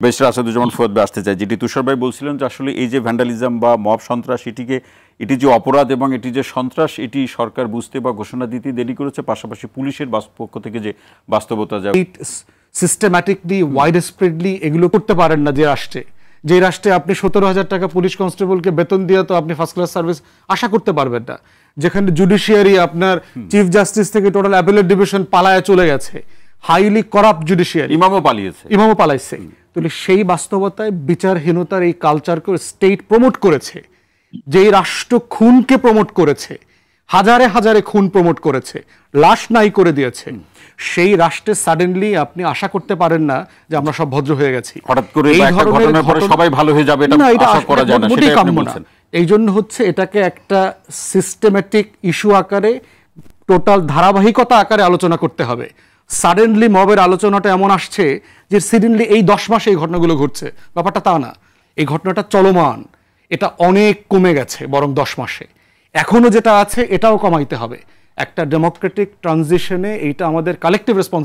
Barrister Asaduzzaman Fuad ভাই আসতে চাই, যেটি তুষার ভাই বলছিলেন যে আসলে এই যে ভ্যান্ডালিজম বা মব সন্ত্রাস, এটি যে অপরাধ এবং এটি যে সন্ত্রাস, এটি সরকার বুঝতে বা ঘোষণা দিতে দেরি করেছে, পাশাপাশি পুলিশের পক্ষ থেকে যে বাস্তবতা যা সিস্টেম্যাটিকলি ওয়াইড স্প্রেডলি এগুলো করতে পারেন না যে রাষ্ট্রে আপনি 17,000 টাকা পুলিশ কনস্টেবলকে বেতন দিয়ে তো আপনি ফার্স্ট ক্লাস সার্ভিস আশা করতে পারবেন না, যেখানে জুডিশিয়ারি আপনার চিফ জাস্টিস থেকে টোটাল অ্যাপিলেট ডিভিশন পালায় চলে গেছে, হাইলি করাপ্ট জুডিশিয়ারি, ইমামও পালাইছে। তাহলে সেই বাস্তবতায় বিচারহীনতার এই কালচারকে স্টেট প্রমোট করেছে, যেই রাষ্ট্র খুনকে প্রমোট করেছে, হাজারে হাজারে খুন প্রমোট করেছে, লাশ নাই করে দিয়েছে, সেই রাষ্ট্রে সাডেনলি আপনি আশা করতে পারেন না যে আমরা সব ভদ্র হয়ে গেছি, হঠাৎ করে একটা ঘটনার পরে সবাই ভালো হয়ে যাবে, এটা আশা করা যায় না, সেটাই আপনি বলছেন। এই জন্য হচ্ছে এটাকে একটা সিস্টেমেটিক ইস্যু আকারে, টোটাল ধারাবাহিকতা আকারে আলোচনা করতে হবে। সাডেনলি মবের আলোচনাটা এমন আসছে যে সিডেনলি এই 10 মাসে এই ঘটনাগুলো ঘটছে, ব্যাপারটা তা না। এই ঘটনাটা চলমান, এটা অনেক কমে গেছে বরং 10 মাসে। এখনো যেটা আছে এটাও কমাইতে হবে। একটা ডেমোক্রেটিক ট্রানজিশনে এইটা আমাদের কালেকটিভ রেসপন্স।